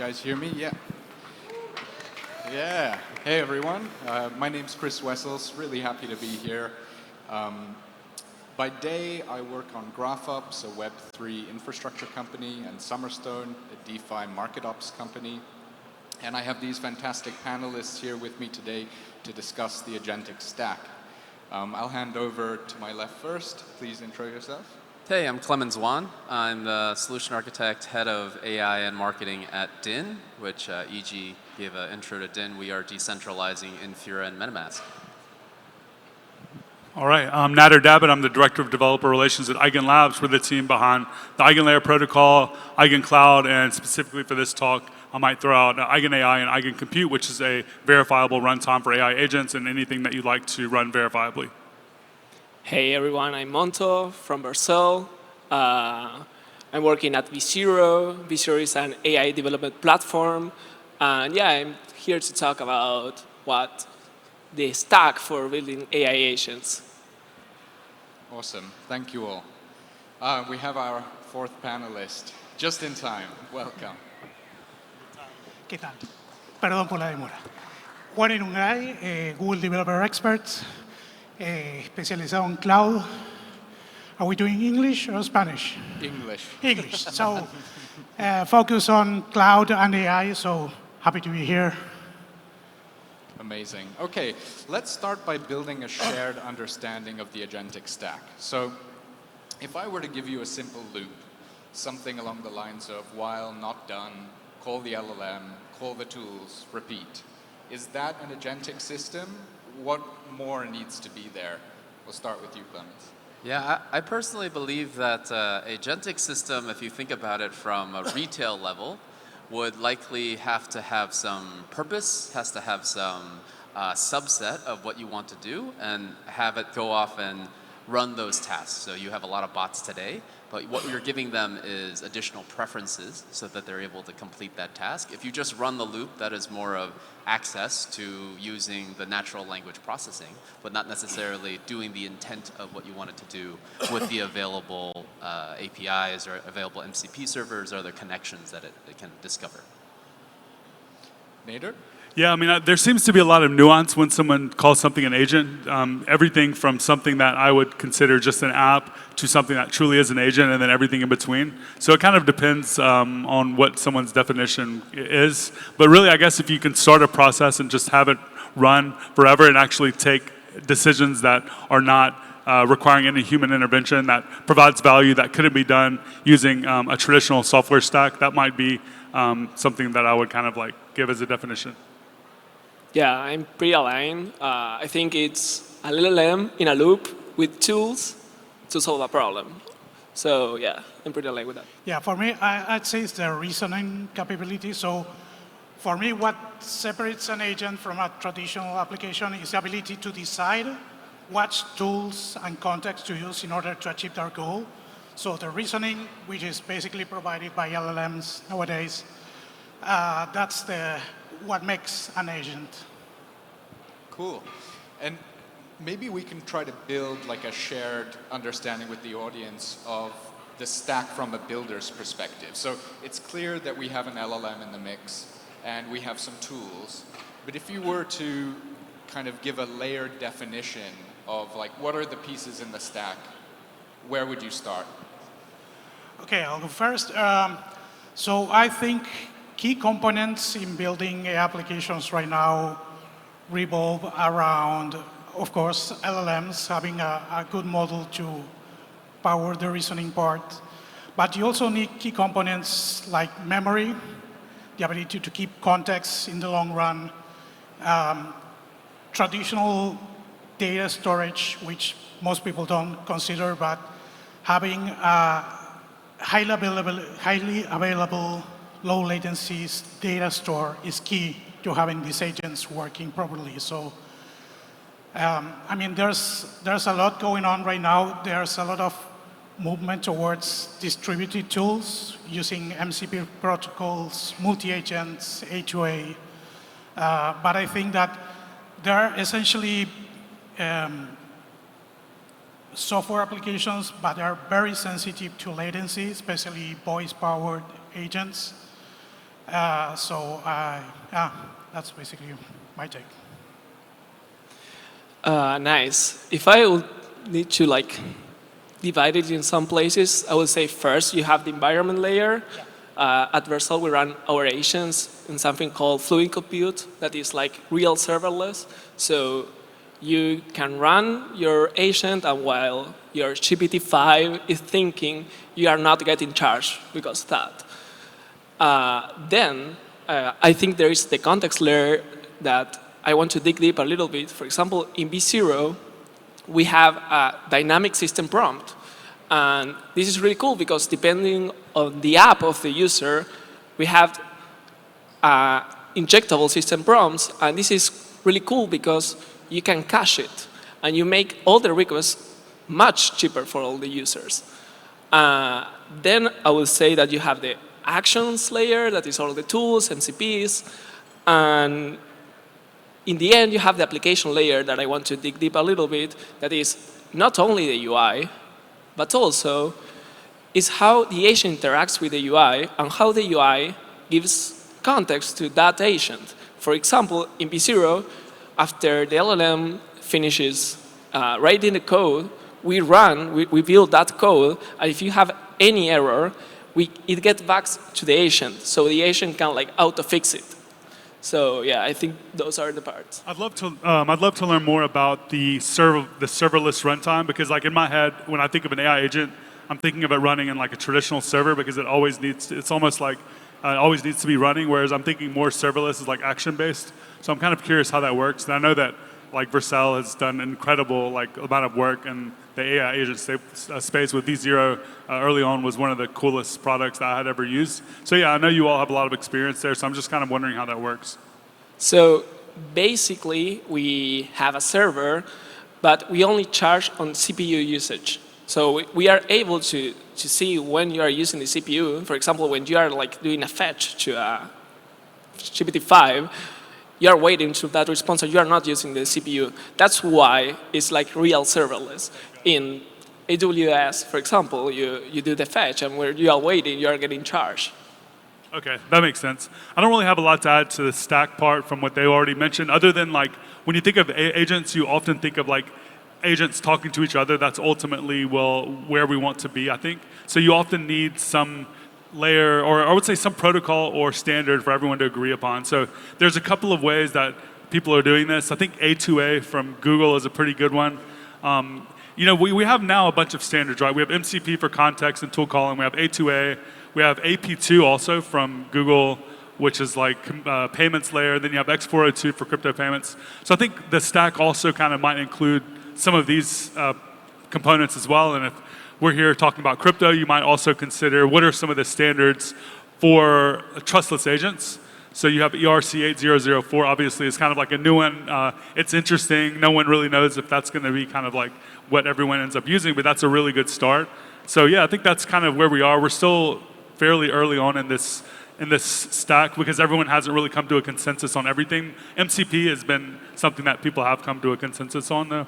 guys hear me? Yeah. Yeah. Hey, everyone. My name's Chris Wessels. Really happy to be here. By day, I work on GraphOps, a Web3 infrastructure company, and Summerstone, a DeFi market ops company. And I have these fantastic panelists here with me today to discuss the Agentic stack. I'll hand over to my left first. Please intro yourself. Hey, I'm Clemens Wan. I'm the solution architect, head of AI and marketing at DIN, which EG gave an intro to DIN. We are decentralizing Infura and MetaMask. All right, I'm Nader Dabit. I'm the director of developer relations at Eigen Labs. We're the team behind the Eigen layer protocol, EigenCloud, and specifically for this talk, I might throw out Eigen AI and EigenCompute, which is a verifiable runtime for AI agents and anything that you'd like to run verifiably. Hey everyone, I'm Montone from Vercel. I'm working at V0. V0 is an AI development platform. And yeah, I'm here to talk about what the stack for building AI agents. Awesome. Thank you all. We have our fourth panelist, just in time. Welcome. ¿Qué tal? Perdón por la demora. Juan Irungaray, Google Developer Expert, especializado en cloud. Are we doing English or Spanish? English. English. So focus on cloud and AI, so happy to be here. Amazing. Okay, let's start by building a shared understanding of the agentic stack. So if I were to give you a simple loop, something along the lines of while not done, call the LLM, call the tools, repeat. Is that an agentic system? What more needs to be there? We'll start with you, Clemens. Yeah, I personally believe that agentic system, if you think about it from a retail level, would likely have to have some purpose, has to have some subset of what you want to do, and have it go off and run those tasks. So you have a lot of bots today, but what you're giving them is additional preferences so that they're able to complete that task. If you just run the loop, that is more of access to using the natural language processing, but not necessarily doing the intent of what you want it to do with the available APIs or available MCP servers or other connections that it can discover. Nader? Yeah, I mean, there seems to be a lot of nuance when someone calls something an agent. Everything from something that I would consider just an app to something that truly is an agent, and then everything in between. So it kind of depends on what someone's definition is. But really, I guess if you can start a process and just have it run forever and actually take decisions that are not requiring any human intervention, that provides value that couldn't be done using a traditional software stack, that might be something that I would kind of like give as a definition. Yeah, I'm pretty aligned. I think it's a LLM in a loop with tools to solve a problem. So yeah, I'm pretty aligned with that. Yeah, for me, I'd say it's the reasoning capability. So for me, what separates an agent from a traditional application is the ability to decide what tools and context to use in order to achieve their goal. So the reasoning, which is basically provided by LLMs nowadays, that's what makes an agent. Cool. And maybe we can try to build like a shared understanding with the audience of the stack from a builder's perspective. So it's clear that we have an LLM in the mix and we have some tools. But if you were to kind of give a layered definition of like what are the pieces in the stack, where would you start? Okay, I'll go first. So I think key components in building applications right now revolve around, of course, LLMs, having a good model to power the reasoning part. But you also need key components like memory, the ability to keep context in the long run, traditional data storage, which most people don't consider, but having a highly available low latency data store is key to having these agents working properly. So, I mean, there's a lot going on right now. There's a lot of movement towards distributed tools using MCP protocols, multi-agents, A2A. But I think that there are essentially software applications, but they are very sensitive to latency, especially voice-powered agents. Yeah, that's basically my take. Nice. If I would need to divide it in some places, I would say first you have the environment layer. At Vercel, we run our agents in something called EigenCompute that is like real serverless. So you can run your agent, and while your GPT-5 is thinking, you are not getting charged because of that. Then I think there is the context layer that I want to dig deep a little bit. For example, in V0, we have a dynamic system prompt. And this is really cool because depending on the app of the user, we have injectable system prompts. And this is really cool because you can cache it. And you make all the requests much cheaper for all the users. Then I would say that you have the actions layer, that is all the tools, MCPs. And in the end, you have the application layer that I want to dig deep a little bit, that is not only the UI, but also is how the agent interacts with the UI and how the UI gives context to that agent. For example, in V0, after the LLM finishes writing the code, we build that code, and if you have any error, it gets back to the agent, so the agent can auto-fix it. So yeah, I think those are the parts. I'd love to learn more about the serverless runtime, because in my head, when I think of an AI agent, I'm thinking of it running in a traditional server because it always needs to be running, whereas I'm thinking more serverless is action based. So I'm kind of curious how that works. And I know that Vercel has done an incredible amount of work in the AI agent space with V0 early on was one of the coolest products that I had ever used. So yeah, I know you all have a lot of experience there, so I'm just kind of wondering how that works. So basically, we have a server, but we only charge on CPU usage. So we are able to see when you are using the CPU. For example, when you are doing a fetch to a GPT-5, you are waiting to that response, so you are not using the CPU. That's why it's real serverless. In AWS, for example, you do the fetch, and where you are waiting, you are getting charged. Okay, that makes sense. I don't really have a lot to add to the stack part from what they already mentioned, other than when you think of agents, you often think of agents talking to each other. That's ultimately where we want to be, I think. So you often need some layer, or I would say some protocol or standard for everyone to agree upon. So there's a couple of ways that people are doing this. I think A2A from Google is a pretty good one. We have now a bunch of standards, right? We have MCP for context and tool calling. We have A2A. We have AP2 also from Google, which is payments layer. Then you have X402 for crypto payments. So I think the stack also kind of might include some of these components as well. And if we're here talking about crypto, you might also consider what are some of the standards for trustless agents. So you have ERC 8004, obviously, is kind of a new one. It's interesting. No one really knows if that's going to be kind of what everyone ends up using, but that's a really good start. So yeah, I think that's kind of where we are. We're still fairly early on in this stack because everyone hasn't really come to a consensus on everything. MCP has been something that people have come to a consensus on, though.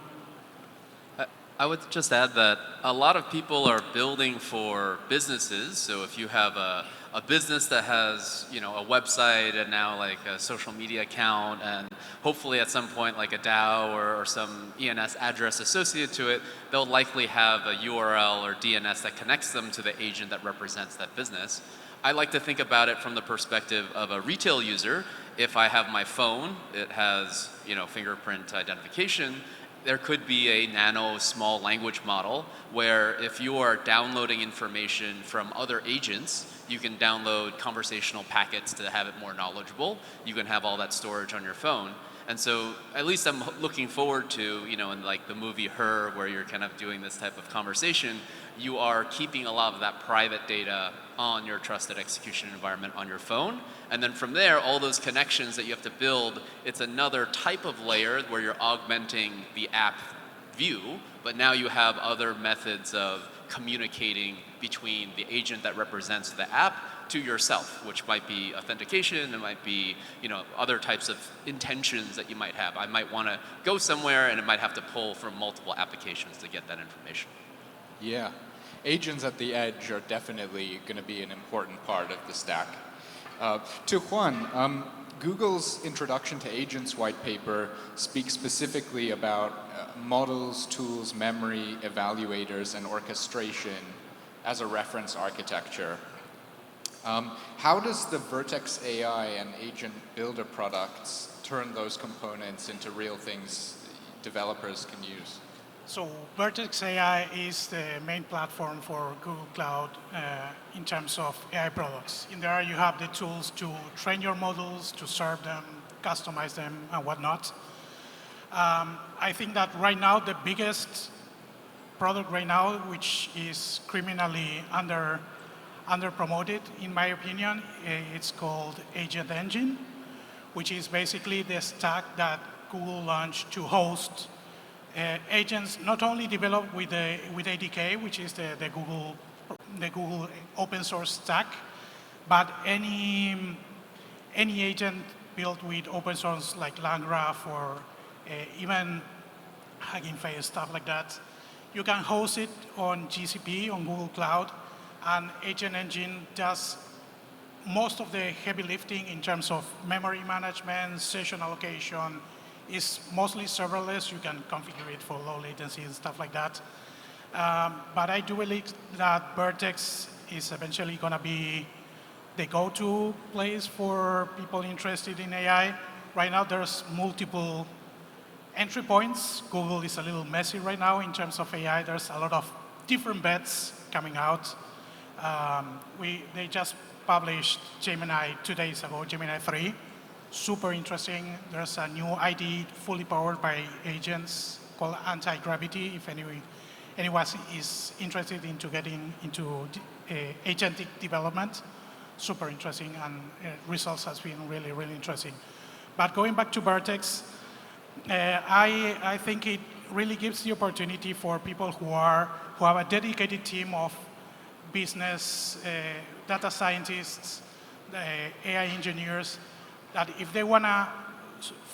I would just add that a lot of people are building for businesses. So if you have a business that has a website and now a social media account and hopefully at some point a DAO or some ENS address associated to it, they'll likely have a URL or DNS that connects them to the agent that represents that business. I like to think about it from the perspective of a retail user. If I have my phone, it has fingerprint identification. There could be a nano small language model where if you are downloading information from other agents, you can download conversational packets to have it more knowledgeable. You can have all that storage on your phone. And so at least I'm looking forward to, in the movie Her, where you're kind of doing this type of conversation, you are keeping a lot of that private data on your trusted execution environment on your phone. And then from there, all those connections that you have to build, it's another type of layer where you're augmenting the app view, but now you have other methods of communicating between the agent that represents the app to yourself, which might be authentication, it might be other types of intentions that you might have. I might want to go somewhere and it might have to pull from multiple applications to get that information. Yeah, agents at the edge are definitely going to be an important part of the stack. To Juan, Google's Introduction to Agents white paper speaks specifically about models, tools, memory, evaluators, and orchestration as a reference architecture. How does the Vertex AI and Agent Builder products turn those components into real things developers can use? So Vertex AI is the main platform for Google Cloud in terms of AI products. In there you have the tools to train your models, to serve them, customize them, and whatnot. I think that right now the biggest product right now, which is criminally under promoted, in my opinion, it's called Agent Engine, which is basically the stack that Google launched to host agents not only developed with ADK, which is the Google open source stack, but any agent built with open source like LangGraph or even Hugging Face, stuff like that. You can host it on GCP, on Google Cloud, and Agent Engine does most of the heavy lifting in terms of memory management, session allocation. Is mostly serverless. You can configure it for low latency and stuff like that. But I do believe that Vertex is eventually going to be the go-to place for people interested in AI. Right now, there's multiple entry points. Google is a little messy right now in terms of AI. There's a lot of different bets coming out. They just published Gemini 2 days ago, Gemini 3. Super interesting. There's a new ID fully powered by agents called anti-gravity. If anyone is interested into getting into agentic development, super interesting, and results has been really, really interesting. But going back to Vertex, I think it really gives the opportunity for people who have a dedicated team of business, data scientists, AI engineers, that if they want to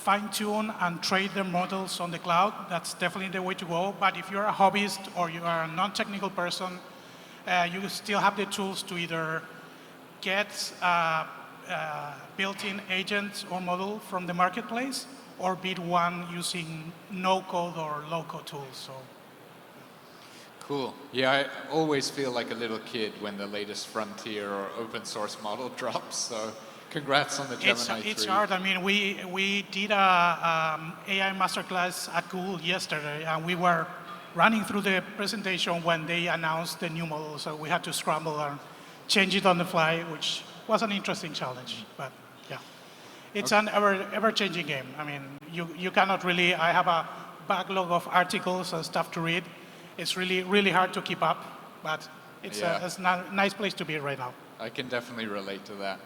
fine-tune and trade their models on the cloud, that's definitely the way to go. But if you're a hobbyist or you are a non-technical person, you still have the tools to either get built-in agent or model from the marketplace or build one using no-code or low-code tools. So. Cool. Yeah, I always feel like a little kid when the latest frontier or open source model drops. So. Congrats on the Gemini 3. It's hard. I mean, we did a AI masterclass at Google yesterday, and we were running through the presentation when they announced the new model, so we had to scramble and change it on the fly, which was an interesting challenge. But yeah, it's an ever-changing game. I mean, you cannot really. I have a backlog of articles and stuff to read. It's really, really hard to keep up, but it's a nice place to be right now. I can definitely relate to that.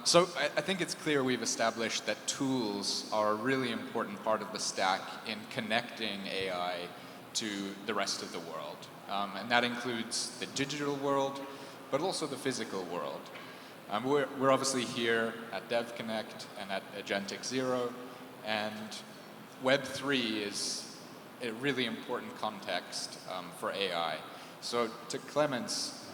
So I think it's clear we've established that tools are a really important part of the stack in connecting AI to the rest of the world. And that includes the digital world, but also the physical world. We're obviously here at DevConnect and at Agentic 0, and Web3 is a really important context for AI. So to Clemens,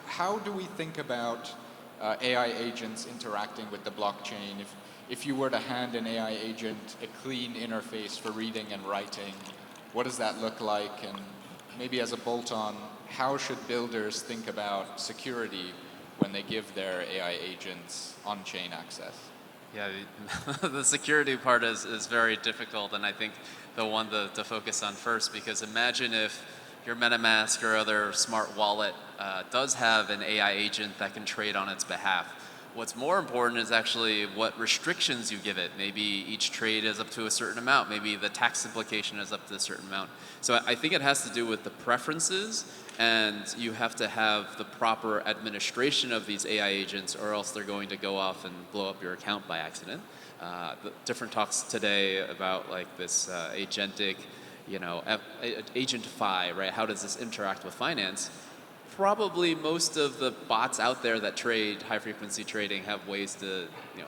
how do we think about AI agents interacting with the blockchain? If you were to hand an AI agent a clean interface for reading and writing, what does that look like? And maybe as a bolt-on, how should builders think about security when they give their AI agents on-chain access? Yeah, the security part is very difficult, and I think the one to focus on first, because imagine if your MetaMask or other smart wallet does have an AI agent that can trade on its behalf. What's more important is actually what restrictions you give it. Maybe each trade is up to a certain amount. Maybe the tax implication is up to a certain amount. So I think it has to do with the preferences, and you have to have the proper administration of these AI agents, or else they're going to go off and blow up your account by accident. The different talks today about like this agentic, Agentify, right? How does this interact with finance? Probably most of the bots out there that trade high-frequency trading have ways to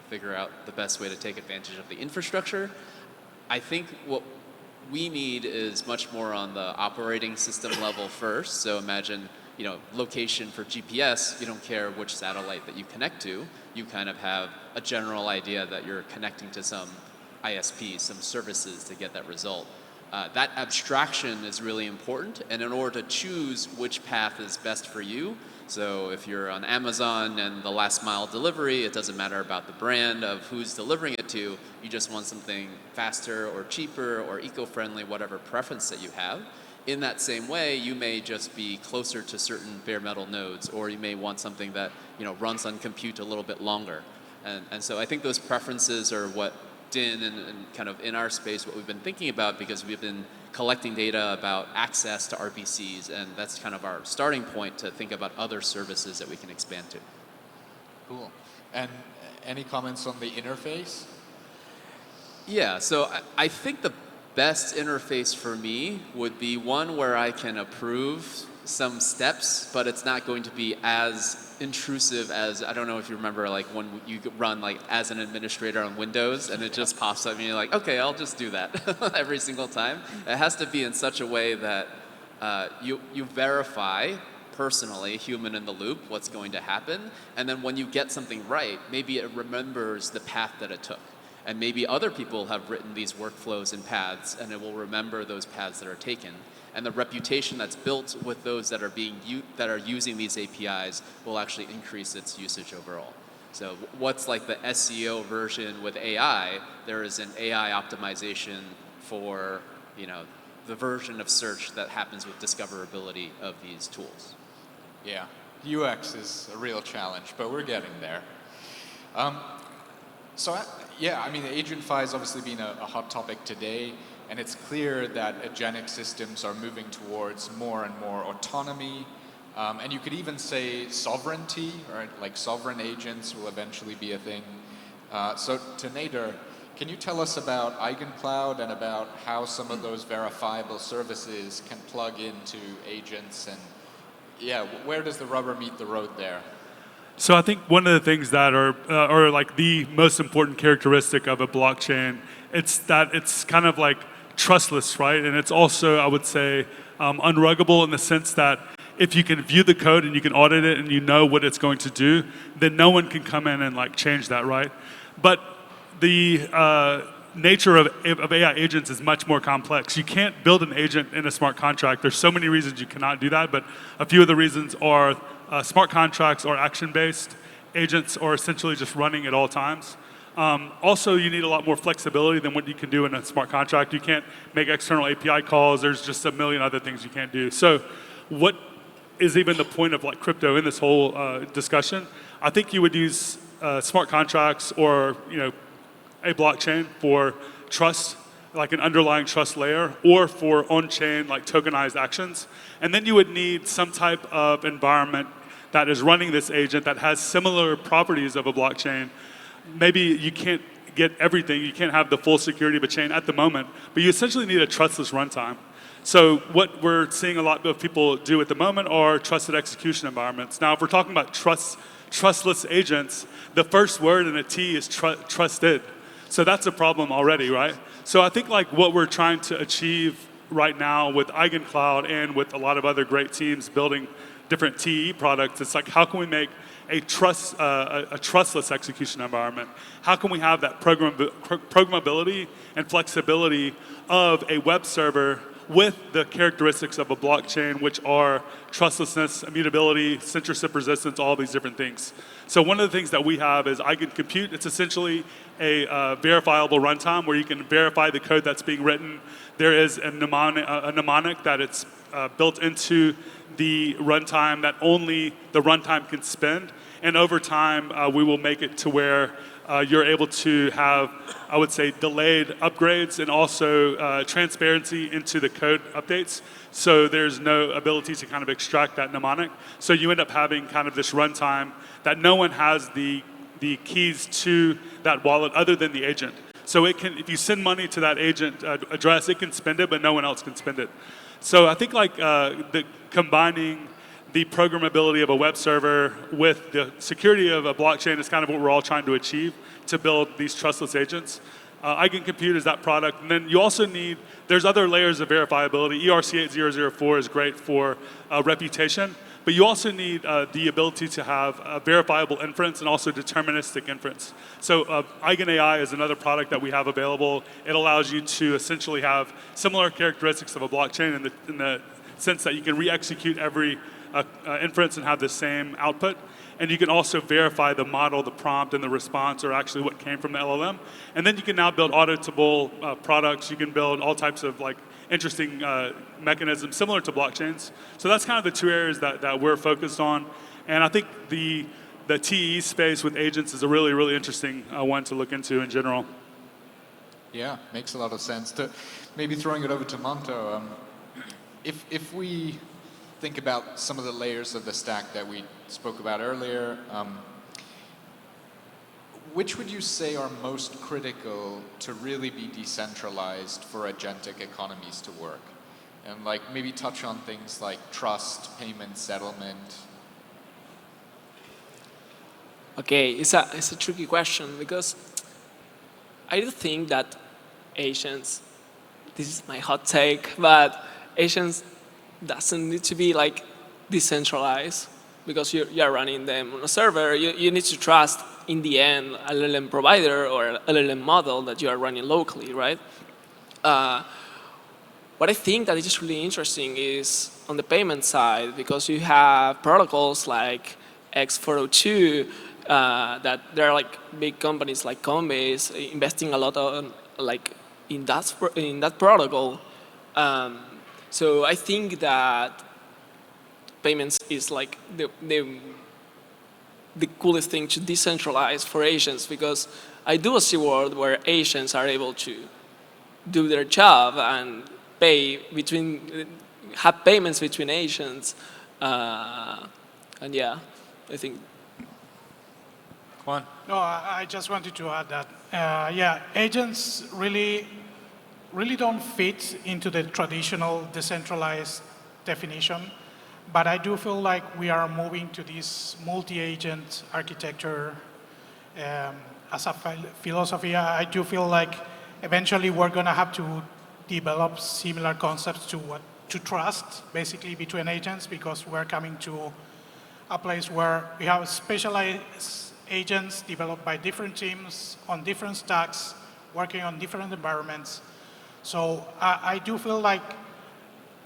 figure out the best way to take advantage of the infrastructure. I think what we need is much more on the operating system level first. So imagine location for GPS, you don't care which satellite that you connect to. You kind of have a general idea that you're connecting to some ISP, some services to get that result. That abstraction is really important, and in order to choose which path is best for you, so if you're on Amazon and the last mile delivery, it doesn't matter about the brand of who's delivering it to, you just want something faster or cheaper or eco-friendly, whatever preference that you have. In that same way, you may just be closer to certain bare metal nodes, or you may want something that runs on compute a little bit longer. And so I think those preferences are what in and kind of in our space what we've been thinking about, because we've been collecting data about access to RPCs, and that's kind of our starting point to think about other services that we can expand to. Cool. And any comments on the interface? Yeah, so I think the best interface for me would be one where I can approve some steps, but it's not going to be as intrusive as, I don't know if you remember, like when you run like as an administrator on Windows and it just pops up and you're like, okay, I'll just do that every single time. It has to be in such a way that you verify personally, human in the loop, what's going to happen, and then when you get something right, maybe it remembers the path that it took. And maybe other people have written these workflows and paths, and it will remember those paths that are taken. And the reputation that's built with those that are using these APIs will actually increase its usage overall. So what's like the SEO version with AI? There is an AI optimization for the version of search that happens with discoverability of these tools. Yeah, UX is a real challenge, but we're getting there. AgentFi has obviously been a hot topic today, and it's clear that agentic systems are moving towards more and more autonomy, and you could even say sovereignty, right? Like sovereign agents will eventually be a thing. So to Nader, can you tell us about EigenCloud and about how some of those verifiable services can plug into agents, and where does the rubber meet the road there? So I think one of the things that are like the most important characteristic of a blockchain, it's that it's kind of like trustless, right? And it's also, I would say, unruggable in the sense that if you can view the code and you can audit it and you know what it's going to do, then no one can come in and like change that, right? But the nature of AI agents is much more complex. You can't build an agent in a smart contract. There's so many reasons you cannot do that, but a few of the reasons are smart contracts are action-based. Agents are essentially just running at all times. Also, you need a lot more flexibility than what you can do in a smart contract. You can't make external API calls. There's just a million other things you can't do. So what is even the point of like crypto in this whole discussion? I think you would use smart contracts or a blockchain for trust, like an underlying trust layer, or for on-chain like tokenized actions. And then you would need some type of environment that is running this agent that has similar properties of a blockchain. Maybe you can't get everything, you can't have the full security of a chain at the moment, but you essentially need a trustless runtime. So what we're seeing a lot of people do at the moment are trusted execution environments. Now, if we're talking about trustless agents, the first word in a T is trusted. So that's a problem already, right? So I think like what we're trying to achieve right now with EigenCloud and with a lot of other great teams building different TE products, it's like how can we make a trustless execution environment? How can we have that programmability and flexibility of a web server with the characteristics of a blockchain, which are trustlessness, immutability, censorship resistance, all these different things. So one of the things that we have is EigenCompute. It's essentially a verifiable runtime where you can verify the code that's being written. There is a mnemonic that it's built into the runtime that only the runtime can spend. And over time, we will make it to where you're able to have, I would say, delayed upgrades and also transparency into the code updates. So there's no ability to kind of extract that mnemonic. So you end up having kind of this runtime that no one has the keys to that wallet other than the agent. So it can, if you send money to that agent address, it can spend it, but no one else can spend it. So I think like combining the programmability of a web server with the security of a blockchain is kind of what we're all trying to achieve to build these trustless agents. EigenCompute is that product. And then you also there's other layers of verifiability. ERC 8004 is great for reputation, But you also need the ability to have verifiable inference and also deterministic inference. So Eigen AI is another product that we have available. It allows you to essentially have similar characteristics of a blockchain in the sense that you can re-execute every inference and have the same output. And you can also verify the model, the prompt, and the response are actually what came from the LLM. And then you can now build auditable products. You can build all types of interesting mechanisms similar to blockchains. So that's kind of the two areas that we're focused on. And I think the TE space with agents is a really, really interesting one to look into in general. Yeah, makes a lot of sense. Maybe throwing it over to Monto, if we think about some of the layers of the stack that we spoke about earlier, which would you say are most critical to really be decentralized for agentic economies to work? And maybe touch on things like trust, payment, settlement. Okay, it's a tricky question because I do think that agents, this is my hot take, but agents doesn't need to be decentralized because you're running them on a server. You need to trust in the end LLM provider or LLM model that you are running locally, right? What I think that is really interesting is on the payment side because you have protocols like X402 that there are big companies like Coinbase investing a lot on in that protocol. So I think that payments is the coolest thing to decentralize for agents because I do see a world where agents are able to do their job and have payments between agents. And yeah, I think. Juan? No, I just wanted to add that, yeah, agents really don't fit into the traditional decentralized definition, but I do feel like we are moving to this multi-agent architecture as a philosophy. I do feel like eventually we're going to have to develop similar concepts to trust, basically, between agents, because we're coming to a place where we have specialized agents developed by different teams on different stacks, working on different environments. So I do feel like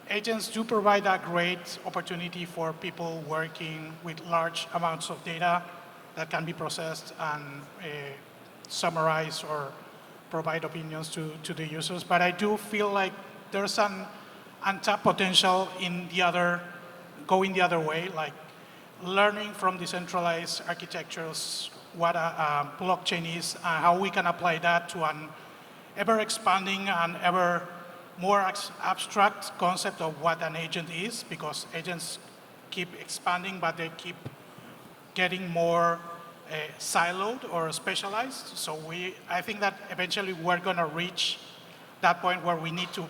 agents do provide a great opportunity for people working with large amounts of data that can be processed and summarize or provide opinions to the users. But I do feel like there's an untapped potential in going the other way, like learning from decentralized architectures what a blockchain is and how we can apply that to an ever-expanding and ever more abstract concept of what an agent is, because agents keep expanding, but they keep getting more siloed or specialized. So I think that eventually we're going to reach that point where we need to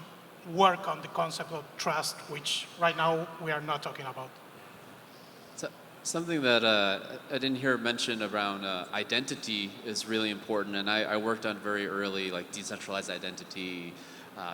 work on the concept of trust, which right now we are not talking about. Something that I didn't hear mentioned around identity is really important, and I worked on very early decentralized identity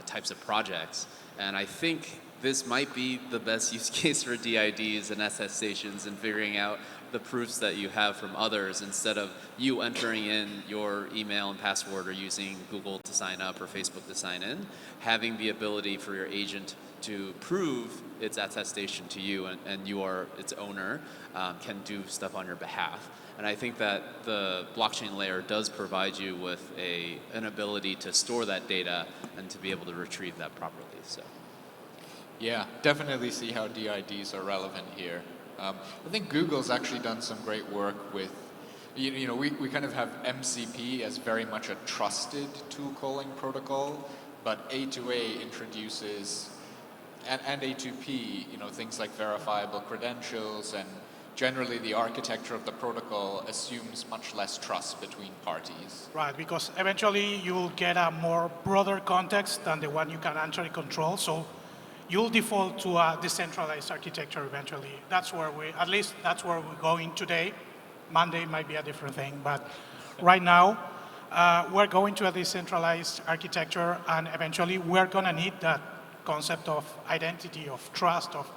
types of projects, and I think this might be the best use case for DIDs and attestations and figuring out the proofs that you have from others instead of you entering in your email and password or using Google to sign up or Facebook to sign in, having the ability for your agent to prove its attestation to you and you are its owner, can do stuff on your behalf. And I think that the blockchain layer does provide you with an ability to store that data and to be able to retrieve that properly. So, yeah, definitely see how DIDs are relevant here. I think Google's actually done some great work with, we kind of have MCP as very much a trusted tool calling protocol, but A2A introduces, and A2P, things like verifiable credentials, and generally the architecture of the protocol assumes much less trust between parties. Right, because eventually you'll get a more broader context than the one you can actually control. So you'll default to a decentralized architecture eventually. That's where that's where we're going today. Monday might be a different thing, but right now we're going to a decentralized architecture, and eventually we're going to need that concept of identity, of trust, of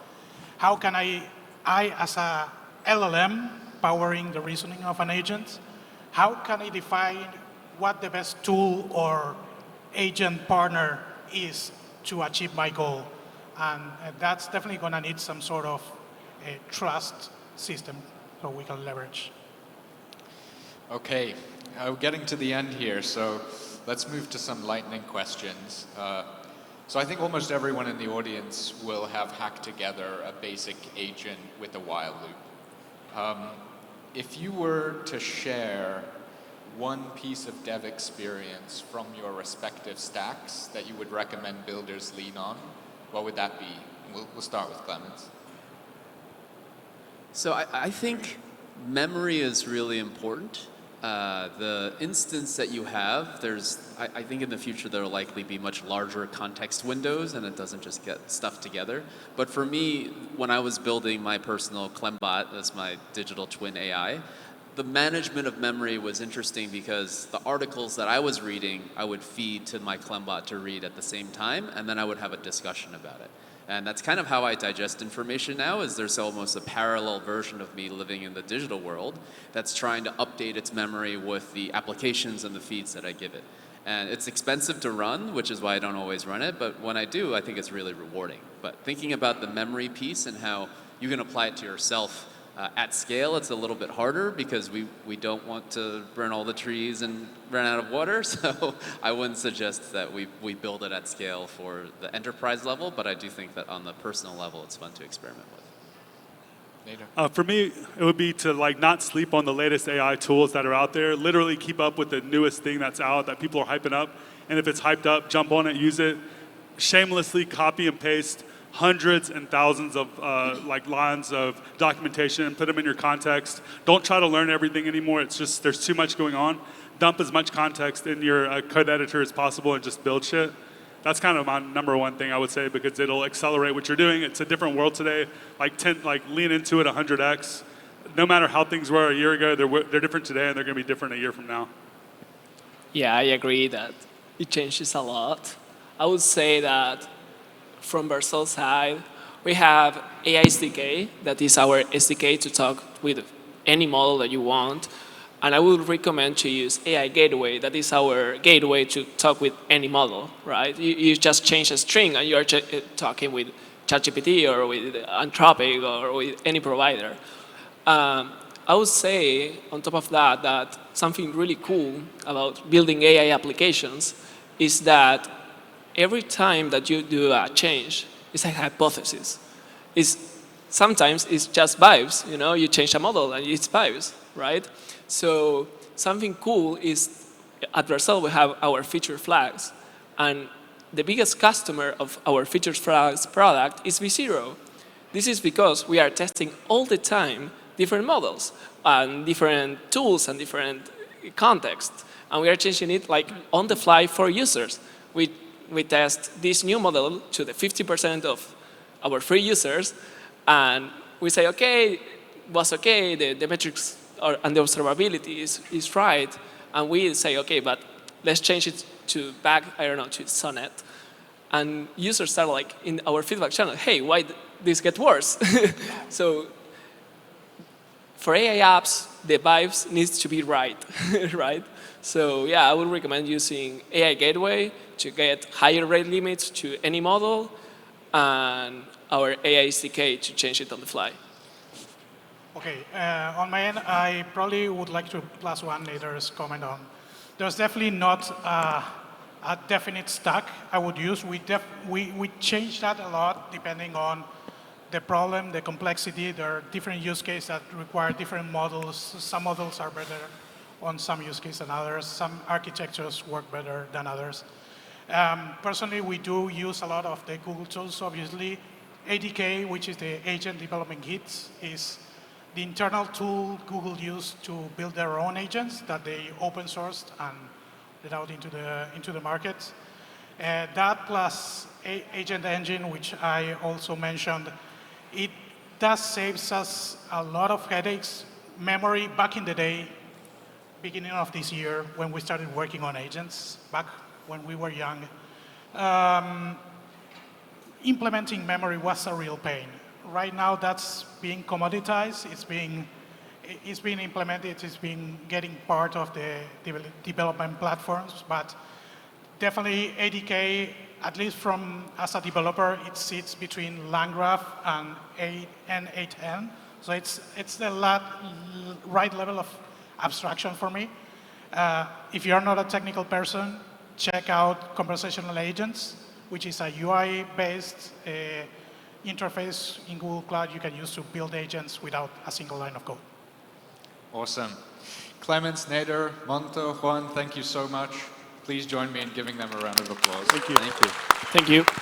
how can I I, as a LLM powering the reasoning of an agent, how can I define what the best tool or agent partner is to achieve my goal? And that's definitely going to need some sort of a trust system so we can leverage. Okay, we're getting to the end here, so let's move to some lightning questions. So I think almost everyone in the audience will have hacked together a basic agent with a while loop. If you were to share one piece of dev experience from your respective stacks that you would recommend builders lean on, what would that be? We'll start with Clemens. So I think memory is really important. The instance that you have, I think in the future there will likely be much larger context windows and it doesn't just get stuff together. But for me, when I was building my personal Clembot, that's my digital twin AI, the management of memory was interesting because the articles that I was reading, I would feed to my Clembot to read at the same time, and then I would have a discussion about it. And that's kind of how I digest information now, is there's almost a parallel version of me living in the digital world that's trying to update its memory with the applications and the feeds that I give it. And it's expensive to run, which is why I don't always run it, but when I do, I think it's really rewarding. But thinking about the memory piece and how you can apply it to yourself at scale, it's a little bit harder because we don't want to burn all the trees and run out of water. So I wouldn't suggest that we build it at scale for the enterprise level, but I do think that on the personal level, it's fun to experiment with. Nader? For me, it would be to not sleep on the latest AI tools that are out there. Literally keep up with the newest thing that's out that people are hyping up. And if it's hyped up, jump on it, use it. Shamelessly copy and paste hundreds and thousands of lines of documentation and put them in your context. Don't try to learn everything anymore. It's just, there's too much going on. Dump as much context in your code editor as possible and just build shit. That's kind of my number one thing I would say, because it'll accelerate what you're doing. It's a different world today. Lean into it 100x. No matter how things were a year ago, they're different today and they're going to be different a year from now. Yeah, I agree that it changes a lot. I would say that from Vercel's side, we have AI SDK, that is our SDK to talk with any model that you want. And I would recommend to use AI Gateway, that is our gateway to talk with any model, right? You just change a string and you're talking with ChatGPT or with Anthropic or with any provider. I would say, on top of that, that something really cool about building AI applications is that every time that you do a change, it's a hypothesis. Sometimes it's just vibes, you change a model and it's vibes, right? So something cool is at Vercel we have our feature flags, and the biggest customer of our feature flags product is V0. This is because we are testing all the time different models and different tools and different contexts, and we are changing it on the fly for users. We test this new model to the 50% of our free users, and we say, okay, was okay, the metrics and the observability is right, and we say, okay, but let's change it to to Sonnet. And users start in our feedback channel, hey, why did this get worse? So for AI apps, the vibes needs to be right, right? So yeah, I would recommend using AI Gateway to get higher rate limits to any model, and our AI SDK to change it on the fly. Okay, on my end, I probably would like to plus one Nader's comment on. There's definitely not a definite stack I would use. We change that a lot depending on the problem, the complexity. There are different use cases that require different models. Some models are better on some use cases than others. Some architectures work better than others. Personally, we do use a lot of the Google tools, obviously. ADK, which is the Agent Development Kit, is the internal tool Google used to build their own agents that they open sourced and let out into the market. That plus Agent Engine, which I also mentioned, it does saves us a lot of headaches. Memory back in the day, beginning of this year, when we started working on agents, back when we were young, implementing memory was a real pain, right now that's being commoditized. It's being implemented. It's been getting part of the development platforms. But definitely ADK, at least from as a developer, it sits between LangGraph and N8N. So it's the right level of abstraction for me. If you're not a technical person, check out conversational agents, which is a UI-based interface in Google Cloud you can use to build agents without a single line of code. Awesome. Clemens, Nader, Monto, Juan, thank you so much. Please join me in giving them a round of applause. Thank you. Thank you. Thank you.